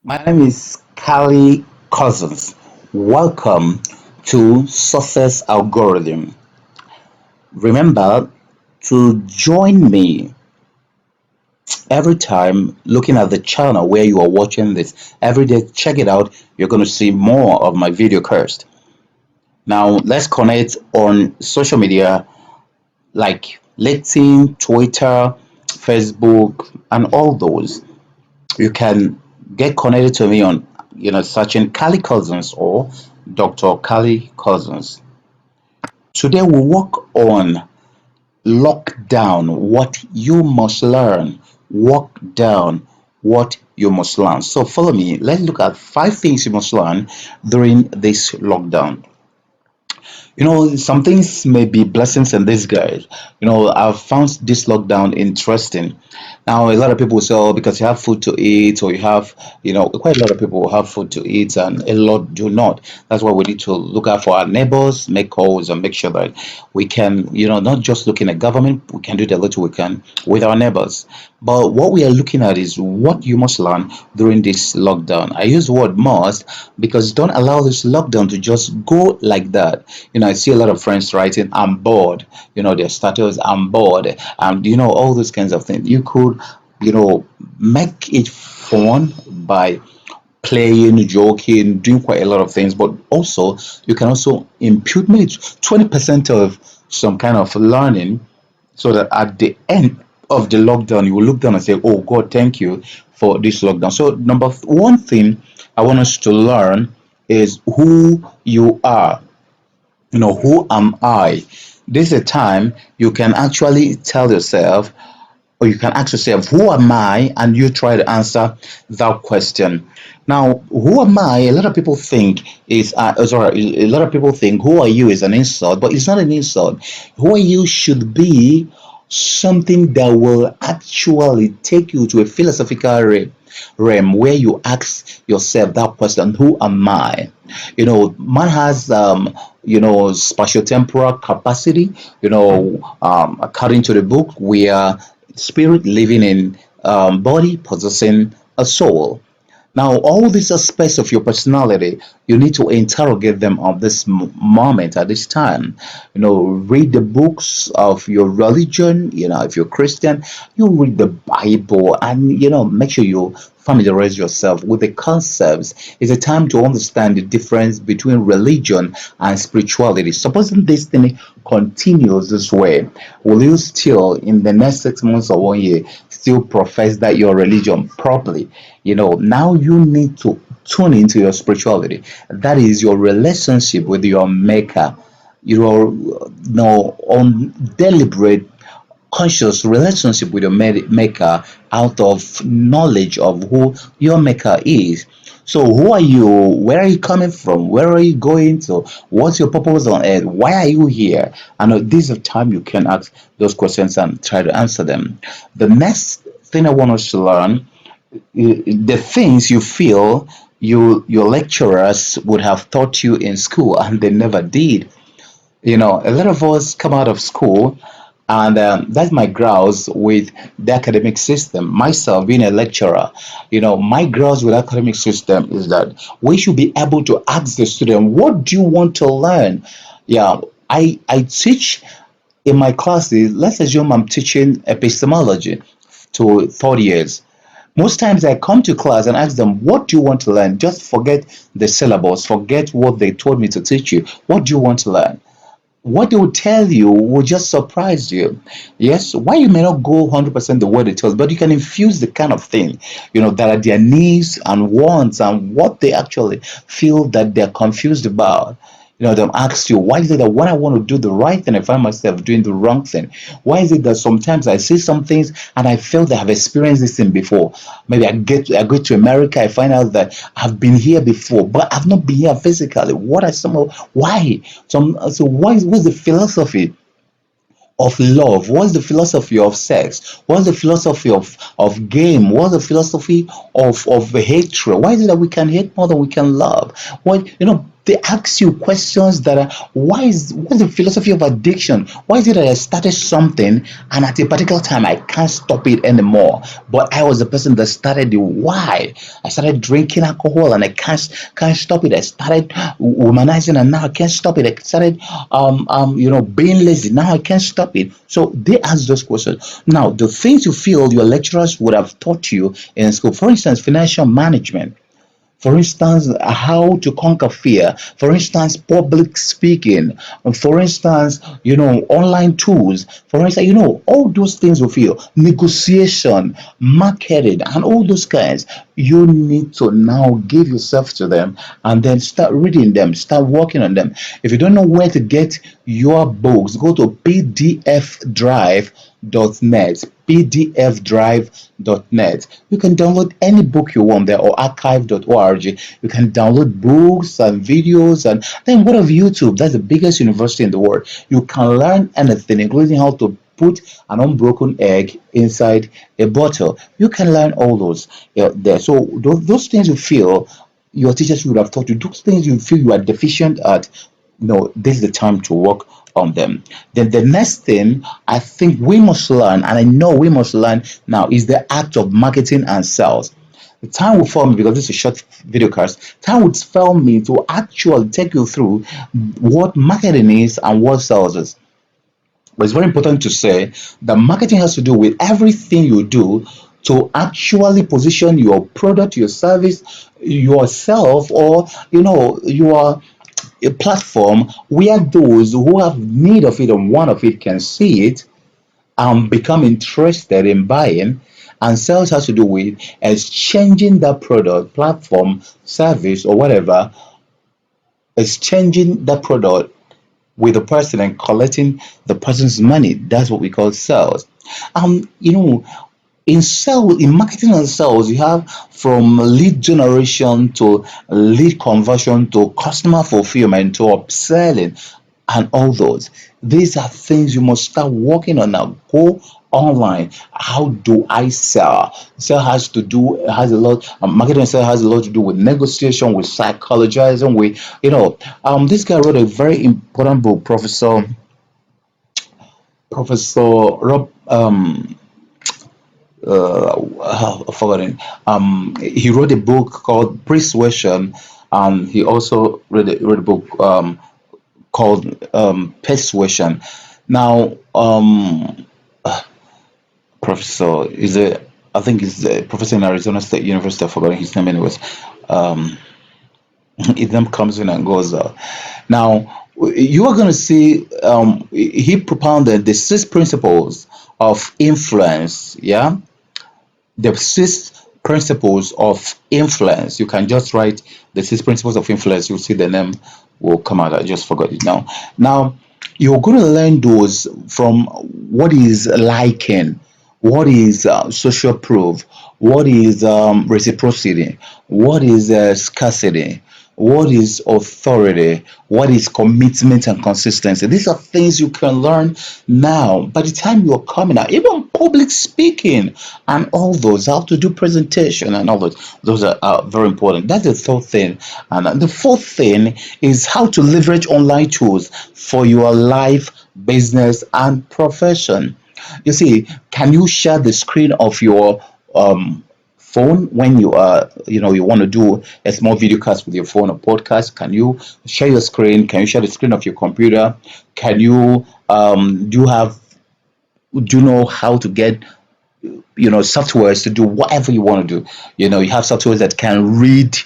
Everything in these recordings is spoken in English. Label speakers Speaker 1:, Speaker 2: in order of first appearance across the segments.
Speaker 1: My name is Kali Cousins. Welcome to Success Algorithm. Remember to join me every time looking at the channel where you are watching this. Every day, check it out. You're going to see more of my video cursed. Now, let's connect on social media like LinkedIn, Twitter, Facebook, and all those. You can get connected to me on searching Kali Cousins or Dr. Kali Cousins. Today we work on lockdown what you must learn. Walk down what you must learn. So follow me. Let's look at five things you must learn during this lockdown. Some things may be blessings in disguise. I've found this lockdown interesting. Now, a lot of people say, oh, because you have food to eat, or you have, quite a lot of people have food to eat, and a lot do not. That's why we need to look out for our neighbors, make calls, and make sure that we can, not just looking at government, we can do the little we can with our neighbors. But what we are looking at is what you must learn during this lockdown. I use the word must because don't allow this lockdown to just go like that. I see a lot of friends writing, I'm bored, their status, I'm bored, and all those kinds of things. You could, make it fun by playing, joking, doing quite a lot of things, but also you can also impute maybe 20% of some kind of learning so that at the end of the lockdown you will look down and say, oh God, thank you for this lockdown. So one thing I want us to learn is who you are. Who am I? This is a time you can actually tell yourself, or you can ask yourself, who am I? And you try to answer that question. Now, who am I? A lot of people think a lot of people think who are you is an insult, but it's not an insult. Who are you should be something that will actually take you to a philosophical realm where you ask yourself that question, who am I? Man has spatiotemporal capacity. According to the book, we are spirit living in body possessing a soul. Now, all these aspects of your personality, you need to interrogate them at this moment, at this time. Read the books of your religion. If you're Christian, you read the Bible and, make sure you familiarize yourself with the concepts. It's a time to understand the difference between religion and spirituality. Supposing this thing continues this way, will you still, in the next 6 months or 1 year, still profess that your religion properly? Now you need to tune into your spirituality. That is your relationship with your maker, your on deliberate conscious relationship with your maker out of knowledge of who your maker is. So who are you? Where are you coming from? Where are you going to? What's your purpose on earth? Why are you here? And this is a time you can ask those questions and try to answer them. The next thing I want us to learn, the things you feel your lecturers would have taught you in school and they never did. A lot of us come out of school, and that's my grouse with the academic system. Myself being a lecturer, my grouse with academic system is that we should be able to ask the student, what do you want to learn? Yeah, I teach in my classes. Let's assume I'm teaching epistemology to third years. Most times I come to class and ask them, what do you want to learn? Just forget the syllabus, forget what they told me to teach you. What do you want to learn? What they will tell you will just surprise you. Yes, why you may not go 100% the way they tell, but you can infuse the kind of thing, that are their needs and wants and what they actually feel that they're confused about. They'll ask you, why is it that when I want to do the right thing, I find myself doing the wrong thing? Why is it that sometimes I see some things and I feel that I've experienced this thing before? Maybe I go to America, I find out that I've been here before, but I've not been here physically. What are some of why? So what's the philosophy of love? What's the philosophy of sex? What's the philosophy of game? What's the philosophy of hatred? Why is it that we can hate more than we can love? What They ask you questions that are, what's the philosophy of addiction? Why is it that I started something and at a particular time I can't stop it anymore? But I was the person that started the why. I started drinking alcohol and I can't stop it. I started womanizing and now I can't stop it. I started being lazy. Now I can't stop it. So they ask those questions. Now the things you feel your lecturers would have taught you in school, for instance, financial management, for instance, how to conquer fear, for instance, public speaking, for instance, online tools, for instance, all those things we feel, negotiation, marketing, and all those kinds. You need to now give yourself to them and then start reading them, start working on them. If you don't know where to get your books, go to pdfdrive.net, pdfdrive.net. You can download any book you want there, or archive.org. You can download books and videos, and then what of YouTube? That's the biggest university in the world. You can learn anything, including how to put an unbroken egg inside a bottle. You can learn all those there. So those things you feel your teachers would have taught you, those things you feel you are deficient at, no, this is the time to work on them. Then the next thing I think we must learn, and I know we must learn now, is the act of marketing and sales. The time will fail me because this is a short video cast. Time would fail me to actually take you through what marketing is and what sales is. But it's very important to say that marketing has to do with everything you do to actually position your product, your service, yourself, or your a platform where those who have need of it and want of it can see it and become interested in buying. And sales has to do with exchanging that product, platform, service, or whatever, exchanging that product with the person and collecting the person's money. That's what we call sales. Um, you know, in marketing and sales, you have from lead generation to lead conversion to customer fulfillment to upselling and all those. These are things you must start working on now. Go online. How do I sell? Sell has a lot. Marketing and sales has a lot to do with negotiation, with psychologizing, with This guy wrote a very important book, Professor Rob. I've forgotten. He wrote a book called Persuasion, and he also wrote a book called Persuasion. Now, professor is a I think he's a professor in Arizona State University. I've forgotten his name, anyways. Um, his name comes in and goes out. Now, you are going to see he propounded the six principles of influence. Yeah, the six principles of influence. You can just write the six principles of influence. You'll see the name will come out. I just forgot it now. Now, you're going to learn those from what is liking, what is social proof, what is reciprocity, what is scarcity, what is authority, what is commitment and consistency. These are things you can learn now. By the time you're coming out, even public speaking and all those, how to do presentation and all those are very important. That's the third thing. And the fourth thing is how to leverage online tools for your life, business, and profession. You see, can you share the screen of your phone when you want to do a small video cast with your phone or podcast? Can you share your screen? Can you share the screen of your computer? Can you do you know how to get softwares to do whatever you want to do? You have softwares that can read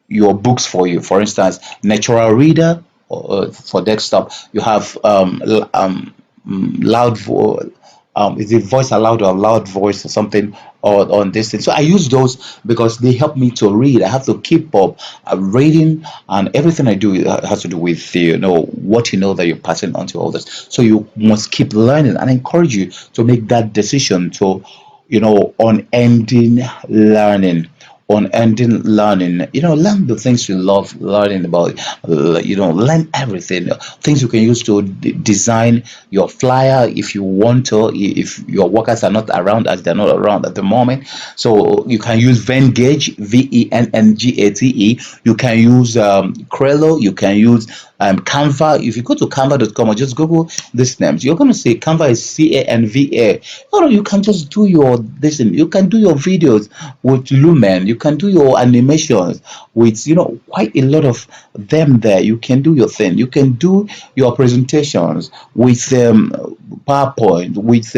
Speaker 1: your books for you. For instance, Natural Reader for desktop. You have loud is it voice aloud or loud voice or something on this thing. So I use those because they help me to read. I have to keep up reading, and everything I do has to do with what that you're passing on to others. So you must keep learning, and I encourage you to make that decision to unending learning, unending learning. Learn the things you love learning about. Learn everything. Things you can use to design your flyer if you want to. If your workers are not around, as they're not around at the moment, so you can use Vengage, VENNGATE. You can use Crello. You can use Canva. If you go to canva.com or just Google these names, you're going to see Canva is CANVA. You can just do your this. You can do your videos with Lumen. You can do your animations with quite a lot of them there. You can do your thing. You can do your presentations with PowerPoint, with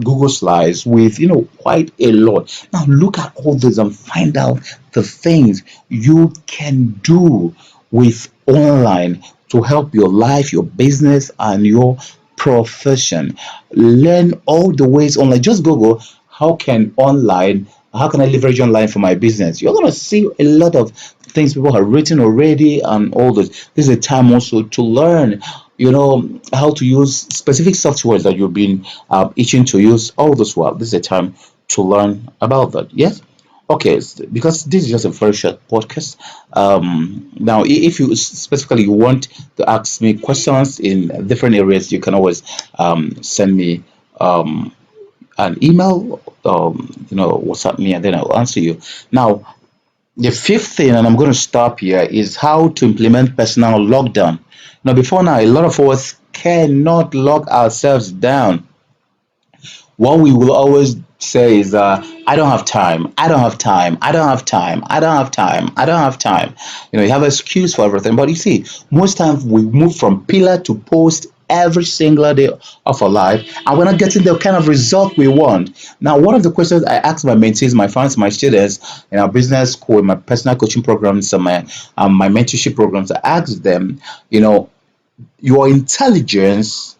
Speaker 1: Google Slides, with quite a lot. Now look at all this and find out the things you can do with online to help your life, your business, and your profession. Learn all the ways online. Just Google how can I leverage online for my business? You're gonna see a lot of things people have written already and all this. This is a time also to learn, how to use specific softwares that you've been itching to use all this while. This is a time to learn about that. Yes. Okay, because this is just a very short podcast. Now, if you specifically want to ask me questions in different areas, you can always send me an email, WhatsApp me, and then I'll answer you. Now, the fifth thing, and I'm going to stop here, is how to implement personal lockdown. Now, before now, a lot of us cannot lock ourselves down. What we will always say is, I don't have time, I don't have time, I don't have time, I don't have time, I don't have time. You have an excuse for everything. But you see, most times we move from pillar to post every single day of our life, and we're not getting the kind of result we want. Now, one of the questions I ask my mentees, my fans, my students in our business school, my personal coaching programs, and my mentorship programs, I ask them, your intelligence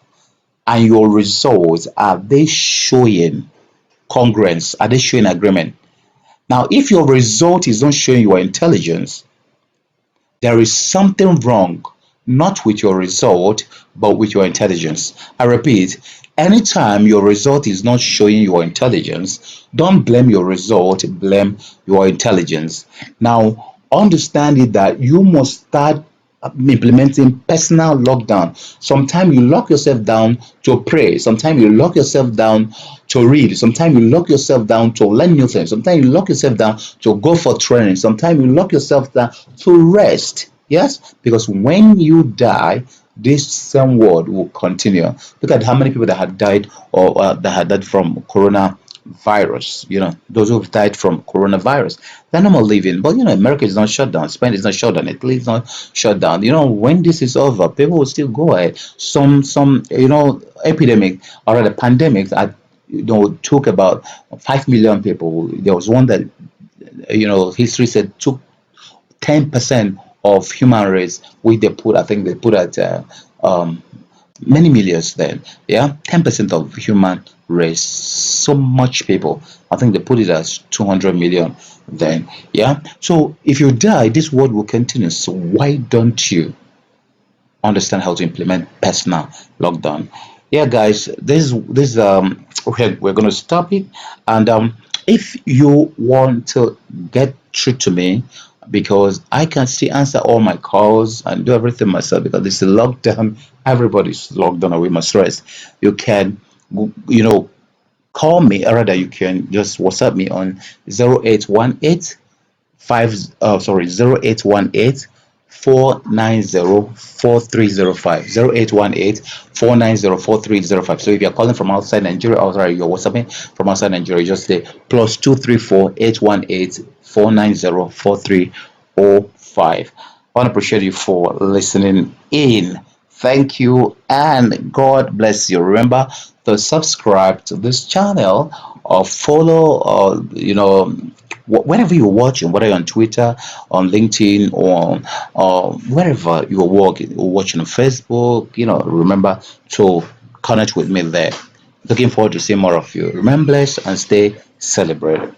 Speaker 1: and your results, are they showing congruence? Are they showing agreement? Now, if your result is not showing your intelligence, there is something wrong, not with your result, but with your intelligence. I repeat, anytime your result is not showing your intelligence, don't blame your result, blame your intelligence. Now, understand it that you must start implementing personal lockdown. Sometimes you lock yourself down to pray. Sometimes you lock yourself down to read. Sometimes you lock yourself down to learn new things. Sometimes you lock yourself down to go for training. Sometimes you lock yourself down to rest. Yes, because when you die, this same word will continue. Look at how many people that had died or that had died from coronavirus. Those who've died from coronavirus, they're no more living. But America is not shut down, Spain is not shut down, Italy is not shut down. When this is over, people will still go ahead. Some epidemic or rather pandemics that took about 5 million people. There was one that history said took 10% of human race, which I think they put at um, many millions then. Yeah, 10% of human race. So much people. I think they put it as 200 million then. Yeah. So if you die, this world will continue. So why don't you understand how to implement personal lockdown? Yeah, guys, we're gonna stop it. And if you want to get through to me, because I can still answer all my calls and do everything myself because it's a lockdown, everybody's locked down away, must rest. You can, call me, or rather, you can just WhatsApp me on 0818 five sorry 0818 490 4305. 0818 490 4305. So if you're calling from outside Nigeria, or sorry, you're WhatsApping from outside Nigeria, just say +234 818 490 4305. I want to appreciate you for listening in. Thank you and God bless you. Remember to subscribe to this channel or follow, or whenever you're watching, whether you're on Twitter, on LinkedIn, or wherever you're watching on Facebook. Remember to connect with me there. Looking forward to seeing more of you. Remember, blessed and stay celebrated.